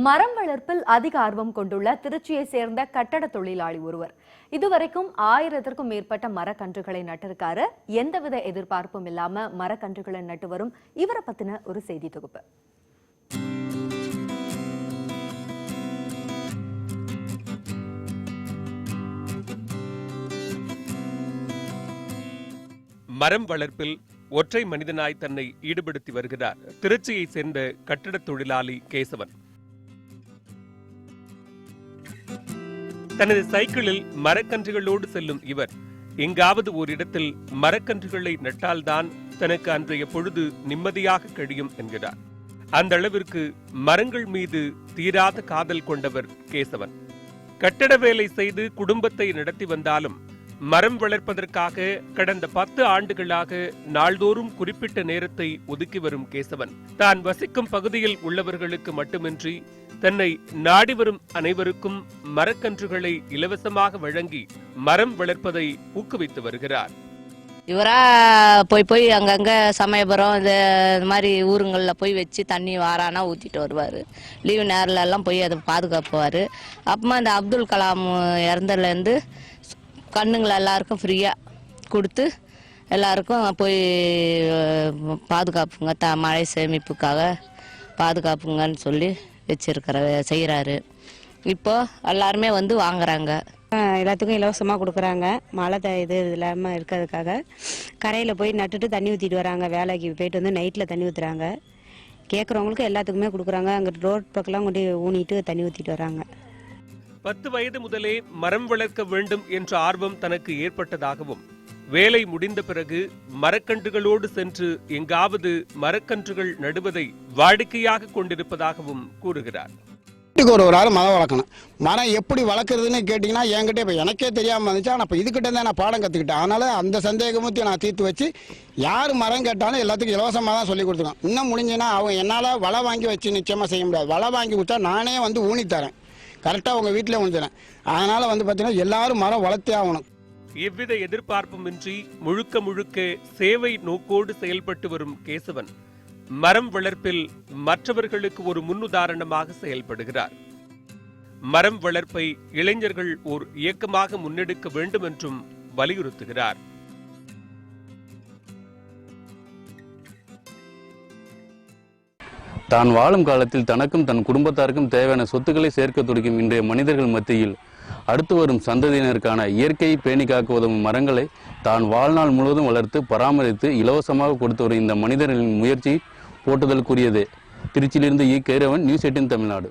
மரம் வளர்ப்பில் அதிக ஆர்வம் கொண்டுள்ள திருச்சியை சேர்ந்த கட்டட தொழிலாளி ஒருவர் இதுவரைக்கும் 1000க்கும் மேற்பட்ட மரக்கன்றுகளை நட்டிருக்காரு. எந்தவித எதிர்பார்ப்பும் இல்லாம மரக்கன்றுகளை நட்டு வரும் இவரை பத்தின ஒரு செய்தி தொகுப்பு. மரம் வளர்ப்பில் ஒற்றை மனிதனாய் தன்னை ஈடுபடுத்தி வருகிறார் திருச்சியை சேர்ந்த கட்டட தொழிலாளி கேசவன். தனது சைக்கிளில் மரக்கன்றுகளோடு செல்லும் இவர் எங்காவது ஓரிடத்தில் மரக்கன்றுகளை நட்டால்தான் தனக்கு அன்றைய பொழுது நிம்மதியாக கழியும் என்கிறார். அந்த அளவிற்கு மரங்கள் மீது தீராத காதல் கொண்டவர் கேசவன். கட்டட வேலை செய்து குடும்பத்தை நடத்தி வந்தாலும் மரம் வளர்ப்பதற்காக கடந்த 10 ஆண்டுகளாக நாள்தோறும் குறிப்பிட்ட நேரத்தை ஒதுக்கி வரும் கேசவன் தான் வசிக்கும் பகுதியில் உள்ளவர்களுக்கு மட்டுமின்றி தன்னை நாடி வரும் அனைவருக்கும் மரக்கன்றுகளை இலவசமாக வழங்கி மரம் வளர்ப்பதை ஊக்குவித்து வருகிறார். இவரா போய் அங்கங்க சமயபுரம் இந்த மாதிரி ஊருங்களில் போய் வச்சு தண்ணி வாரானா ஊற்றிட்டு வருவார். லீவு நேரில் எல்லாம் போய் அதை பாதுகாப்புவார். அப்புறமா இந்த அப்துல் கலாம் இறந்ததுலேருந்து கண்ணுங்களை எல்லாருக்கும் ஃப்ரீயாக கொடுத்து எல்லாருக்கும் போய் பாதுகாப்புங்க மழை சேமிப்புக்காக பாதுகாப்புங்கன்னு சொல்லி செய்கிறாரு. இப்போ எல்லாருமே வந்து வாங்குறாங்க. எல்லாத்துக்கும் இலவசமாக கொடுக்குறாங்க. மழை இது இல்லாமல் இருக்கிறதுக்காக கரையில் போய் நட்டுட்டு தண்ணி ஊற்றிட்டு வராங்க. வேலைக்கு போயிட்டு வந்து நைட்டில் தண்ணி ஊற்றுறாங்க. கேட்குறவங்களுக்கு எல்லாத்துக்குமே கொடுக்குறாங்க. அங்கே ரோட் பக்கம்லாம் கொண்டு ஊனிட்டு தண்ணி ஊற்றிட்டு வராங்க. 10 வயது முதலே மரம் வளர்க்க வேண்டும் என்ற ஆர்வம் தனக்கு ஏற்பட்டதாகவும் வேலை முடிந்த பிறகு மரக்கன்றுகளோடு சென்று எங்காவது மரக்கன்றுகள் நடுவதை வாடிக்கையாக கொண்டிருப்பதாகவும் கூறுகிறார். ஒரு ஆள் மரம் வளர்க்கணும். மரம் எப்படி வளர்க்குறதுன்னு கேட்டிங்கன்னா என்கிட்ட இப்போ எனக்கே தெரியாமல் இருந்துச்சு. ஆனால் இப்போ இதுக்கிட்ட தான் நான் பாடம் கற்றுக்கிட்டேன். அதனால் அந்த சந்தேகமும் நான் தீர்த்து வச்சு யார் மரம் கேட்டாலும் எல்லாத்துக்கும் இலவசமாக தான் சொல்லி கொடுத்துருக்கோம். இன்னும் முடிஞ்சுன்னா அவங்க என்னால் வலை வாங்கி வச்சு நிச்சயமாக செய்ய முடியாது. வலை வாங்கி கொடுத்தா நானே வந்து ஊனித்தரேன். கரெக்டாக உங்கள் வீட்டில் ஊனித்தரேன். அதனால் வந்து பார்த்தீங்கன்னா எல்லாரும் மரம் வளர்த்தே ஆகணும். எவ்வித எதிர்பார்ப்புமின்றி முழுக்க முழுக்க சேவை நோக்கோடு செயல்பட்டு வரும் கேசவன் மரம் வளர்ப்பில் மற்றவர்களுக்கு ஒரு முன்னுதாரணமாக செயல்படுகிறார். மரம் வளர்ப்பை இளைஞர்கள் ஓர் இயக்கமாக முன்னெடுக்க வேண்டும் என்றும் வலியுறுத்துகிறார். தான் வாழும் காலத்தில் தனக்கும் தன் குடும்பத்தாருக்கும் தேவையான சொத்துக்களை சேர்க்க துடிக்கும் இன்றைய மனிதர்கள் மத்தியில் அடுத்து வரும் சந்ததியினருக்கான இயற்கையை பேணி காக்க உதவும் மரங்களை தான் வாழ்நாள் முழுவதும் வளர்த்து பராமரித்து இலவசமாக கொடுத்து வரும் இந்த மனிதர்களின் முயற்சி போற்றுதலுக்குரியது. திருச்சியிலிருந்து ஈ. கைரவன், நியூஸ் 18 தமிழ்நாடு.